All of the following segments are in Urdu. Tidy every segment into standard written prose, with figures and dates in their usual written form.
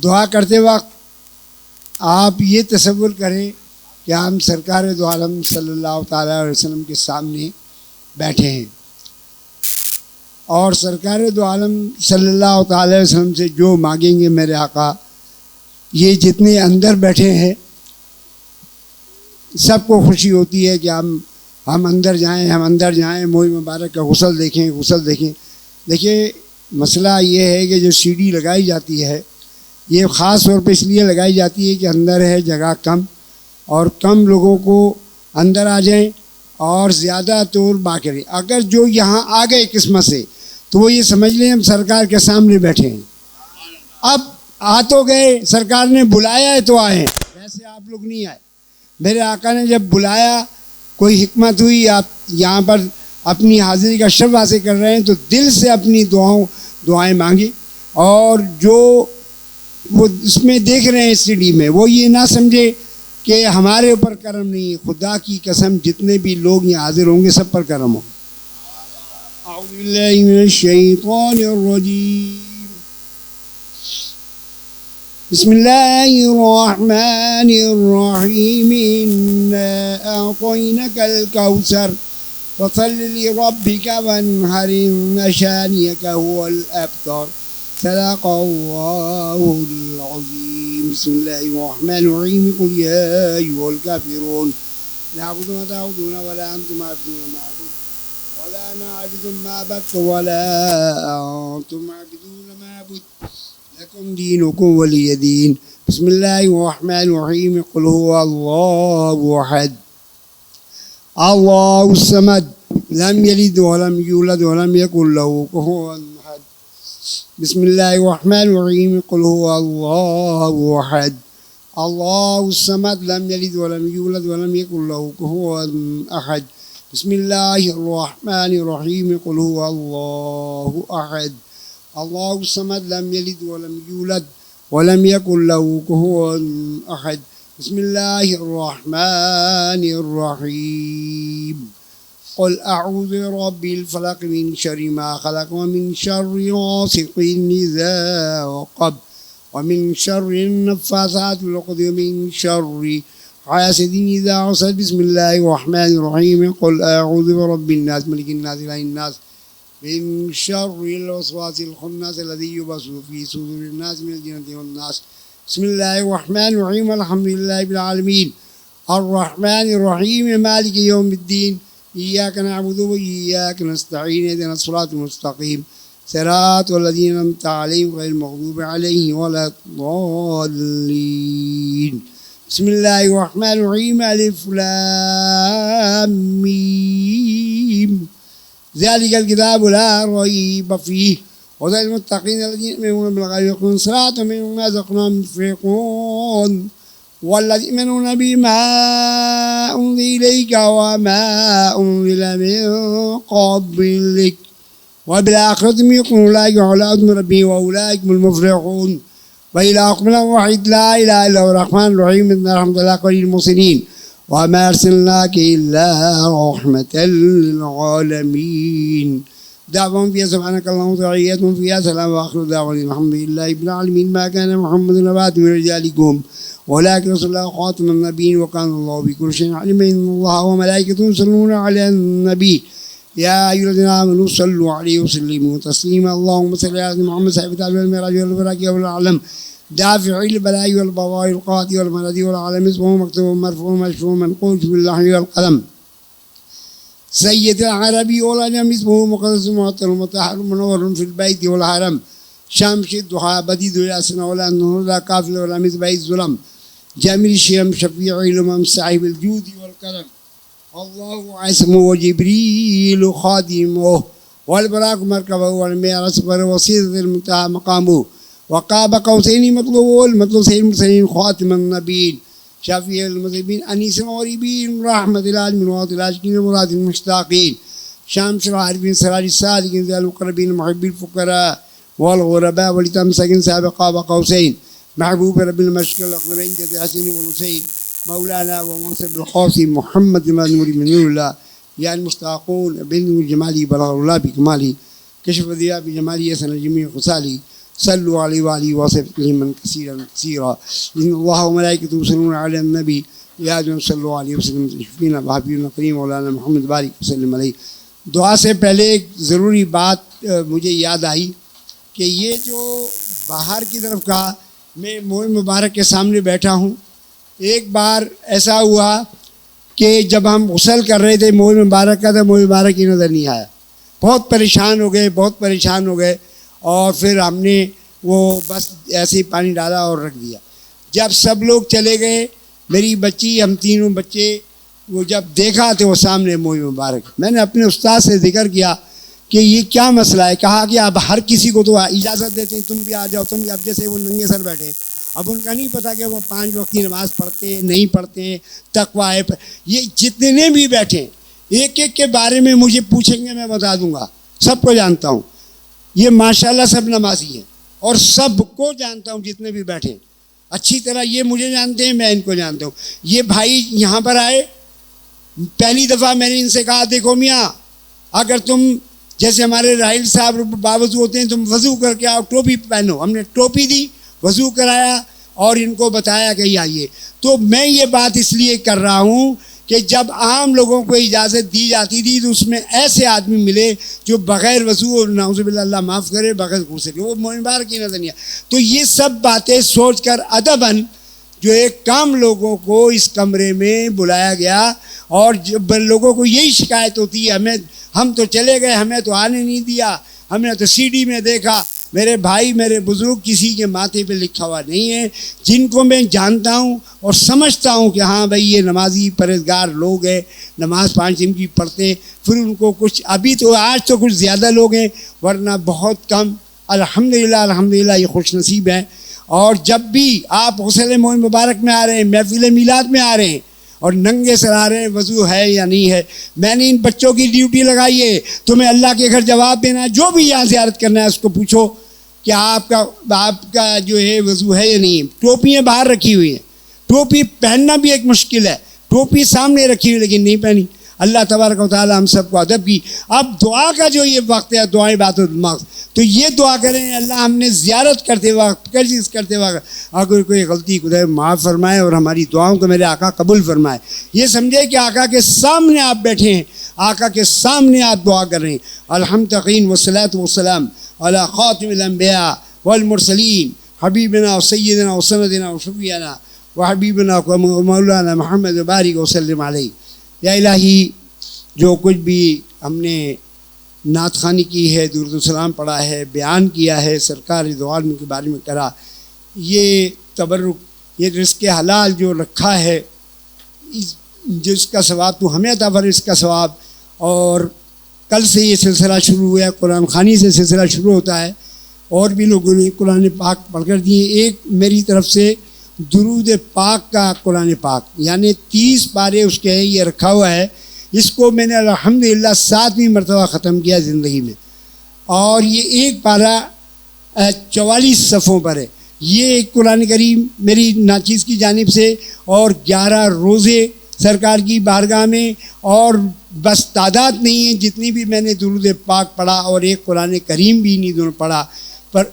دعا کرتے وقت آپ یہ تصور کریں کہ ہم سرکار دو عالم صلی اللہ تعالیٰ علیہ وسلم کے سامنے بیٹھے ہیں، اور سرکار دو عالم صلی اللہ تعالیٰ علیہ وسلم سے جو مانگیں گے میرے آقا، یہ جتنے اندر بیٹھے ہیں سب کو خوشی ہوتی ہے کہ ہم اندر جائیں موئی مبارک کا غسل دیکھیں. دیکھیے مسئلہ یہ ہے کہ جو سی ڈی لگائی جاتی ہے یہ خاص طور پہ اس لیے لگائی جاتی ہے کہ اندر ہے جگہ کم، اور کم لوگوں کو اندر آ جائیں اور زیادہ طور باقی. اگر جو یہاں آ گئے قسمت سے تو وہ یہ سمجھ لیں ہم سرکار کے سامنے بیٹھے ہیں. اب آ تو گئے، سرکار نے بلایا ہے تو آئے ہیں، ویسے آپ لوگ نہیں آئے. میرے آقا نے جب بلایا کوئی حکمت ہوئی، آپ یہاں پر اپنی حاضری کا شرف حاصل کر رہے ہیں تو دل سے اپنی دعائیں مانگی. اور جو وہ اس میں دیکھ رہے ہیں سی ڈی میں، وہ یہ نہ سمجھے کہ ہمارے اوپر کرم نہیں، خدا کی قسم جتنے بھی لوگ یہاں حاضر ہوں گے سب پر کرم ہو. اعوذ باللہ من الشیطان الرجیم، بسم اللہ الرحمن الرحیم، انا اعطینک الکوثر فصل لربک وانحر ان شانئک هو الابتر. صدق اللہ العظیم. بسم اللہ الرحمن الرحیم، قل یا ایھا الکافرون لا اعبد ما تعبدون ولا انتم عابدون ما اعبد ولا انا عابد ما عبدتم ولا انتم عابدون ما اعبد لكم دينكم ولي دين. بسم الله الرحمن الرحيم، قل هو الله أحد الله الصمد لم يلد ولم يولد ولم يكن له كفوا أحد. بسم الله الرحمن الرحيم، قل هو الله أحد الله الصمد لم يلد ولم يولد ولم يكن له كفوا أحد. بسم الله الرحمن الرحيم، قل هو الله أحد الله الصمد لم يلد ولم يولد ولم يكن له كفوا أحد. بسم الله الرحمن الرحيم، قل أعوذ برب الفلق من شر ما خلق ومن شر غاسق إذا وقب ومن شر النفاثات في العقد ومن شر حاسد إذا حسد. بسم الله الرحمن الرحيم، قل أعوذ برب الناس ملك الناس إله الناس من شر الوسواس الخناس الذي يوسوس في صدور الناس من الجنة والناس. بسم الله الرحمن الرحيم، الحمد لله رب العالمين الرحمن الرحيم مالك يوم الدين إياك نعبد وإياك نستعين اهدنا الصراط المستقيم صراط الذين أنعمت عليهم غير المغضوب عليهم ولا الضالين. بسم الله الرحمن الرحيم، ألف لام ميم ذلك الكتاب لا ريب فيه هدى للمتقين الذين يؤمنون بالغيب ويقيمون الصلاة ومما رزقناهم ينفقون والذين يؤمنون بما أنزل إليك وما أنزل من قبلك وبالآخرة هم يوقنون أولئك على هدى من ربهم وأولئك هم المفلحون. وإلهكم إله واحد لا إله إلا هو الرحمن الرحيم إن الحمد لله قليل المحسنين وما أرسلناك إلا رحمة للعالمين. دعوهم فيها سبحانك اللهم وتحياتهم فيها سلام وآخر دعوانا الحمد لله رب العالمين. ما كان محمد نبي من رجالكم ولكن رسول الله خاتم النبيين وكان الله بكل شيء عليما. إن الله وملائكته يصلون على النبي يا أيها الذين آمنوا صلوا عليه وسلموا تسليما. اللهم صل على محمد صاحب التعبير والمعراج والبراك والعلم دافع البلاء والبواء القاضي والمرض والعالم اسمه مكتوب مرفوع مشفوع منقول في اللحن والقلم سيد العربي والعجم اسمه مقدس معطر مطهر منور في البيت والحرم شمس الضحى بديد الياسين ولا النور لا كافل ولا مصباح الظلم جميل الشيم شفيع الأمم صاحب الجود والكرم. الله عصمه وجبريل خادمه والبراق مركبه والمعراج وسيلة المنتهى مقامه وقاب قوسين مطلوبه والمطلوب سيد المرسلين خاتم النبيين شافي المذنبين أنيس المغربين رحمة العالمين وعطي العاشقين المراد المشتاقين شمس العارفين سراج الصادقين ذي المقربين محبي الفقراء والغرباء ولتمسكين سابق قاب قوسين محبوب رب المشرق الأقربين جد حسين والحسين مولانا ومنصب القاسم محمد نور من نور الله يا المشتاقون بن جمالي بلغ الله بكمالي كشف ضياء بجمالي يسن جميع خصالي صلوا علیہ وآلہ وسلم تسلیما کثیرا کثیرا ان اللہ وملائکتہ یصلون علی النبی یا ایھا صلوا علیہ وسلم تشریفینا وحبیبنا کریم مولانا محمد بارک وسلم علیہ۔ دعا سے پہلے ایک ضروری بات مجھے یاد آئی کہ یہ جو باہر کی طرف کا میں موئے مبارک کے سامنے بیٹھا ہوں، ایک بار ایسا ہوا کہ جب ہم غسل کر رہے تھے موئے مبارک کا، تو موئے مبارک ہی نظر نہیں آیا، بہت پریشان ہو گئے اور پھر ہم نے وہ بس ایسے ہی پانی ڈالا اور رکھ دیا۔ جب سب لوگ چلے گئے، میری بچی، ہم تینوں بچے، وہ جب دیکھا تو وہ سامنے موئے مبارک۔ میں نے اپنے استاد سے ذکر کیا کہ یہ کیا مسئلہ ہے، کہا کہ اب ہر کسی کو تو اجازت دیتے ہیں، تم بھی آ جاؤ، تم بھی۔ اب جیسے وہ ننگے سر بیٹھے، اب ان کا نہیں پتہ کہ وہ 5 وقت کی نماز پڑھتے ہیں نہیں پڑھتے ہیں، تقویٰ ہے۔ یہ جتنے بھی بیٹھے ایک ایک کے بارے میں مجھے پوچھیں گے، میں بتا دوں گا، سب کو جانتا ہوں۔ یہ ماشاءاللہ سب نمازی ہیں اور سب کو جانتا ہوں، جتنے بھی بیٹھے ہیں اچھی طرح، یہ مجھے جانتے ہیں، میں ان کو جانتا ہوں۔ یہ بھائی یہاں پر آئے، پہلی دفعہ میں نے ان سے کہا دیکھو میاں، اگر تم جیسے ہمارے راحل صاحب باوضو ہوتے ہیں، تم وضو کر کے آؤ، ٹوپی پہنو۔ ہم نے ٹوپی دی، وضو کرایا اور ان کو بتایا کہ یہ آئیے۔ تو میں یہ بات اس لیے کر رہا ہوں کہ جب عام لوگوں کو اجازت دی جاتی تھی تو اس میں ایسے آدمی ملے جو بغیر وضو، اور نعوذ باللہ اللہ معاف کرے، بغیر غسل کے وہ موئے مبارک کی نظر نہیں آیا۔ تو یہ سب باتیں سوچ کر ادباً جو ایک کام لوگوں کو اس کمرے میں بلایا گیا، اور جب لوگوں کو یہی شکایت ہوتی ہے، ہم تو چلے گئے، ہمیں تو آنے نہیں دیا، ہم نے تو سی ڈی میں دیکھا۔ میرے بھائی، میرے بزرگ، کسی کے ماتھے پہ لکھا ہوا نہیں ہے، جن کو میں جانتا ہوں اور سمجھتا ہوں کہ ہاں بھائی یہ نمازی پرہیزگار لوگ ہیں، نماز 5 دن کی پڑھتے ہیں، پھر ان کو کچھ ابھی تو آج تو کچھ زیادہ لوگ ہیں، ورنہ بہت کم۔ الحمدللہ یہ خوش نصیب ہیں۔ اور جب بھی آپ غسل موئے مبارک میں آ رہے ہیں، محفل میلاد میں آ رہے ہیں اور ننگے سر آ رہے ہیں، وضو ہے یا نہیں ہے، میں نے ان بچوں کی ڈیوٹی لگائی ہے، تمہیں اللہ کے گھر جواب دینا ہے، جو بھی یہاں زیارت کرنا ہے اس کو پوچھو کہ آپ کا جو ہے وضو ہے یا نہیں ہے۔ ٹوپیاں باہر رکھی ہوئی ہیں، ٹوپی پہننا بھی ایک مشکل ہے، ٹوپی سامنے رکھی ہوئی لیکن نہیں پہنی۔ اللہ تبارک و تعالی ہم سب کو ادب کی۔ اب دعا کا جو یہ وقت ہے، دعائیں بات و دماغ، تو یہ دعا کریں اللہ ہم نے زیارت کرتے وقت، کرجیز کرتے وقت اگر کوئی غلطی خدا معاف فرمائے اور ہماری دعاؤں کو میرے آقا قبول فرمائے۔ یہ سمجھے کہ آقا کے سامنے آپ بیٹھے ہیں، آقا کے سامنے آپ دعا کر رہے ہیں۔ الحمد تقین والصلاۃ والسلام علی خاتم الانبیاء والمرسلین حبیبنا و سیدنا و سندنا و شفیعنا و حبیبنا و مولانا محمد بارک وسلم علیہ۔ یا الہی، جو کچھ بھی ہم نے نعت خوانی کی ہے، درود و سلام پڑھا ہے، بیان کیا ہے، سرکار دو عالم کے بارے میں کرا، یہ تبرک، یہ رزق حلال جو رکھا ہے، جس کا ثواب تو ہمیں عطا فرما، اس کا ثواب۔ اور کل سے یہ سلسلہ شروع ہوا ہے، قرآن خوانی سے سلسلہ شروع ہوتا ہے، اور بھی لوگوں نے قرآن پاک پڑھ کر دیے۔ ایک میری طرف سے درود پاک کا قرآن پاک، یعنی 30 پارے اس کے ہیں، یہ رکھا ہوا ہے۔ اس کو میں نے الحمدللہ 7ویں مرتبہ ختم کیا زندگی میں، اور یہ ایک پارہ 44 صفحوں پر ہے۔ یہ ایک قرآن کریم میری ناچیز کی جانب سے، اور 11 روزے سرکار کی بارگاہ میں، اور بس تعداد نہیں ہے جتنی بھی میں نے درود پاک پڑھا، اور ایک قرآن کریم بھی نہیں دونوں پڑھا۔ پر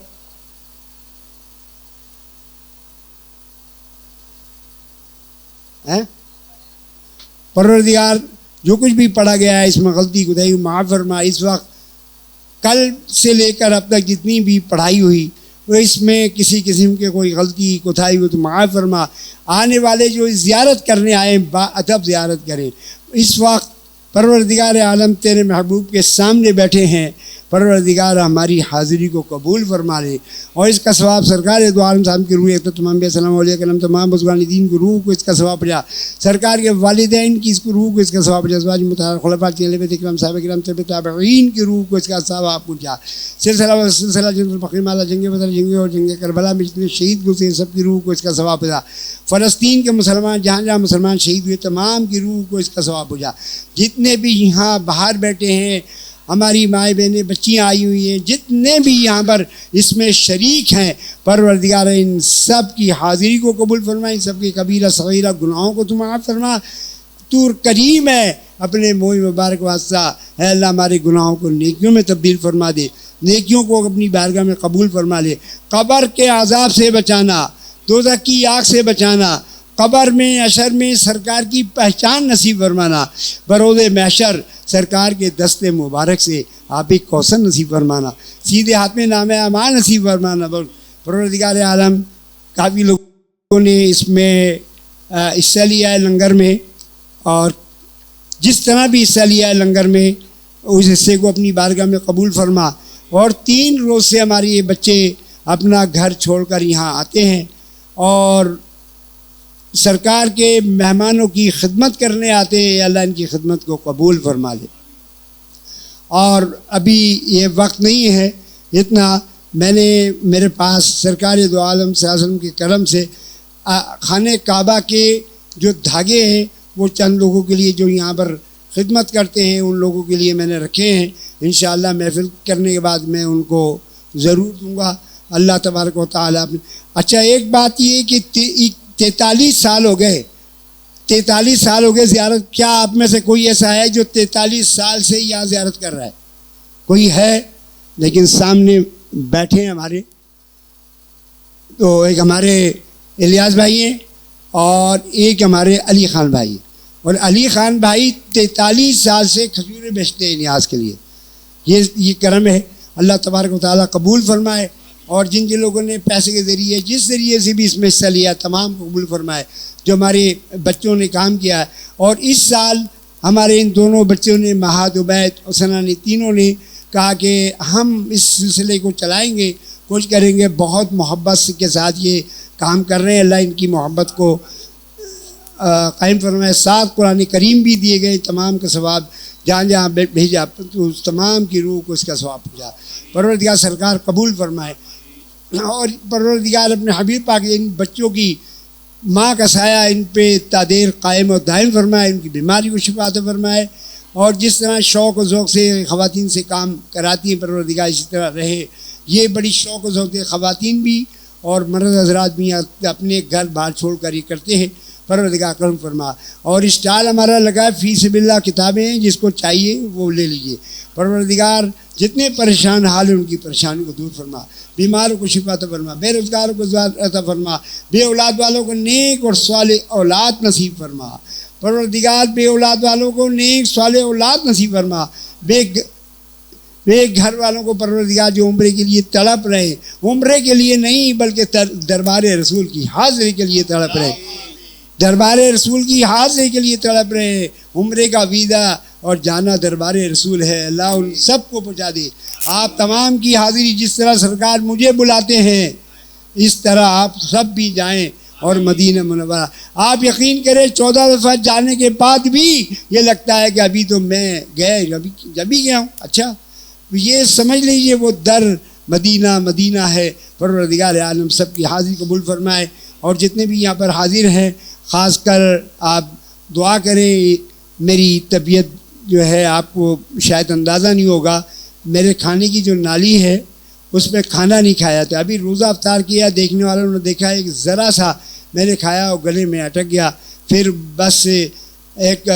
پروردگار جو کچھ بھی پڑھا گیا ہے اس میں غلطی خدائی معاف فرما۔ اس وقت کل سے لے کر اب تک جتنی بھی پڑھائی ہوئی، وہ اس میں کسی قسم کے کوئی غلطی کوتاہی ہو تو معاف فرما۔ آنے والے جو زیارت کرنے آئے با ادب زیارت کریں۔ اس وقت پروردگار عالم تیرے محبوب کے سامنے بیٹھے ہیں، پروردگار ہماری حاضری کو قبول فرما لے، اور اس کا ثواب سرکار دو عالم صاحب کی روح تمام السلام علیکم تمام بزرگان دین کی روح کو اس کا ثواب پہنچا، سرکار کے والدین کی اس کو روح کو اس کا ثواب پہنچا، ازواج مطہرات خلفاء اکرام صاحب کرام تابعین کی روح کو اس کا ثواب پہنچا۔ سلسلہ جنگ البقیع مالا، جنگ بدر، جنگ اور جنگ کربلا میں جتنے شہید گزرے سب کی روح کو اس کا ثواب پہنچا۔ فلسطین کے مسلمان جہاں جہاں مسلمان شہید ہوئے تمام کی روح کو اس کا ثواب پہنچا۔ جتنے بھی یہاں باہر بیٹھے ہیں، ہماری مائیں بہنیں بچیاں آئی ہوئی ہیں، جتنے بھی یہاں پر اس میں شریک ہیں، پروردگار ان سب کی حاضری کو قبول فرما، ان سب کی کبیرہ صغیرہ گناہوں کو تو معاف فرما۔ تو کریم ہے، اپنے موئے مبارک واسطہ اے اللہ ہمارے گناہوں کو نیکیوں میں تبدیل فرما دے۔ نیکیوں کو اپنی بارگاہ میں قبول فرما لے. قبر کے عذاب سے بچانا، دوزخ کی آگ سے بچانا، قبر میں حشر میں سرکار کی پہچان نصیب فرمانا، بروز محشر سرکار کے دست مبارک سے آپ ایک کوثر نصیب فرمانا، سیدھے ہاتھ میں نام اعمال نصیب فرمانا. پروردگار عالم کافی لوگوں نے اس میں حصہ لیا ہے لنگر میں، اور جس طرح بھی حصہ لیا ہے لنگر میں اس حصے کو اپنی بارگاہ میں قبول فرما. اور 3 روز سے ہمارے یہ بچے اپنا گھر چھوڑ کر یہاں آتے ہیں اور سرکار کے مہمانوں کی خدمت کرنے آتے ہیں. اللہ ان کی خدمت کو قبول فرما لے. اور ابھی یہ وقت نہیں ہے اتنا، میں نے میرے پاس سرکار دو عالم صلی اللہ علیہ وسلم کے کرم سے خانہ کعبہ کے جو دھاگے ہیں وہ چند لوگوں کے لیے جو یہاں پر خدمت کرتے ہیں ان لوگوں کے لیے میں نے رکھے ہیں. انشاءاللہ محفل کرنے کے بعد میں ان کو ضرور دوں گا. اللہ تبارک و تعالیٰ. اچھا ایک بات یہ کہ 43 سال ہو گئے، 43 سال ہو گئے زیارت. کیا آپ میں سے کوئی ایسا ہے جو 43 سال سے یہاں زیارت کر رہا ہے؟ کوئی ہے؟ لیکن سامنے بیٹھے ہیں ہمارے، تو ایک ہمارے الیاس بھائی ہیں اور ایک ہمارے علی خان بھائی. اور علی خان بھائی 43 سال سے کھجوریں بیچتے ہیں نیاز کے لیے. یہ کرم ہے. اللہ تبارک و تعالیٰ قبول فرمائے. اور جن لوگوں نے پیسے کے ذریعے جس ذریعے سے بھی اس میں حصہ لیا تمام قبول فرمائے. جو ہمارے بچوں نے کام کیا ہے، اور اس سال ہمارے ان دونوں بچوں نے مہاد عبید اور سنانی تینوں نے کہا کہ ہم اس سلسلے کو چلائیں گے، کوشش کریں گے. بہت محبت کے ساتھ یہ کام کر رہے ہیں. اللہ ان کی محبت کو قائم فرمائے. 7 قرآن کریم بھی دیے گئے، تمام کا ثواب جہاں جہاں بھیجا تو اس تمام کی روح کو اس کا ثواب پہنچا. پروردگار سرکار قبول فرمائے. اور پروردگار اپنے حبیب پاک ان بچوں کی ماں کا سایہ ان پہ تادیر قائم و دائم فرمائے، ان کی بیماری کو شفا عطا فرمائے. اور جس طرح شوق و ذوق سے خواتین سے کام کراتی ہیں پروردگار اسی طرح رہے. یہ بڑی شوق و ذوق ہے، خواتین بھی اور مرد حضرات بھی اپنے گھر بار چھوڑ کر یہ کرتے ہیں. پروردگار کرم فرما. اور اسٹال ہمارا لگا ہے فی سبیل اللہ، کتابیں ہیں جس کو چاہیے وہ لے لیجیے. پروردگار جتنے پریشان حال ہیں ان کی پریشانی کو دور فرما، بیماروں کو شفا عطا فرما، بے روزگاروں کو عطا فرما، بے اولاد والوں کو نیک اور صالح اولاد نصیب فرما. پروردگار بے اولاد والوں کو نیک صالح اولاد نصیب فرما. بے گھر والوں کو پروردگار جو عمرے کے لیے تڑپ رہے، عمرے کے لیے نہیں بلکہ دربار رسول کی حاضری کے لیے تڑپ رہے، دربار رسول کی حاضری کے لیے تڑپ رہے ہیں. عمرے کا ویزا اور جانا دربار رسول ہے. اللہ ان سب کو پہنچا دے. آپ تمام کی حاضری جس طرح سرکار مجھے بلاتے ہیں اس طرح آپ سب بھی جائیں. اور مدینہ منورہ آپ یقین کریں 14 دفعہ جانے کے بعد بھی یہ لگتا ہے کہ ابھی تو میں جب بھی گیا ہوں. اچھا یہ سمجھ لیجئے وہ در مدینہ ہے. پروردگار عالم سب کی حاضری قبول فرمائے. اور جتنے بھی یہاں پر حاضر ہیں خاص کر آپ دعا کریں. میری طبیعت جو ہے آپ کو شاید اندازہ نہیں ہوگا، میرے کھانے کی جو نالی ہے اس میں کھانا نہیں کھایا تھا. ابھی روزہ افطار کیا، دیکھنے والوں نے دیکھا ایک ذرا سا میں نے کھایا اور گلے میں اٹک گیا. پھر بس ایک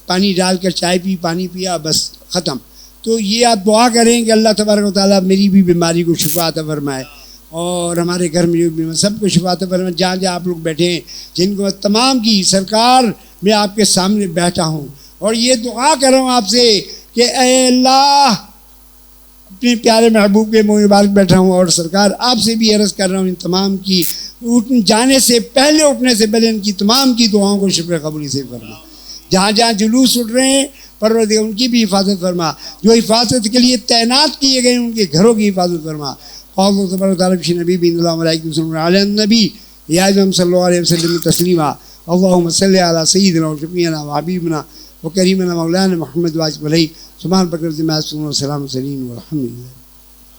پانی ڈال کر چائے پی، پانی پیا، بس ختم. تو یہ آپ دعا کریں کہ اللہ تبارک و تعالیٰ میری بھی بیماری کو شفا عطا فرمائے اور ہمارے گھر میں جو بیماری سب کو شفا عطا فرمائے. جہاں جہاں آپ لوگ بیٹھے ہیں جن کو تمام کی سرکار میں آپ کے سامنے بیٹھا ہوں اور یہ دعا کر رہا ہوں آپ سے کہ اے اللہ اپنے پیارے محبوب کے منہ مبارک بیٹھا ہوں. اور سرکار آپ سے بھی عرض کر رہا ہوں ان تمام کی جانے سے پہلے، اٹھنے سے پہلے ان کی تمام کی دعاؤں کو شکر قبولی سے فرما. جہاں جہاں جلوس اٹھ رہے ہیں پروردگار ان کی بھی حفاظت فرما. جو حفاظت کے لیے تعینات کیے گئے ان کے گھروں کی حفاظت فرما. اللہ تبارک و تعالیٰ نبی بن اللہ علیہ وسلم علی النبی یا صلی اللہ علیہ وسلم تسلیما. اللہم صلی علی سیدنا و شفیعنا و حبیبنا و کریمنا مولانا محمد واجب علیہ سبحان بکر ذمہ السلام علیکم و الحمد للہ.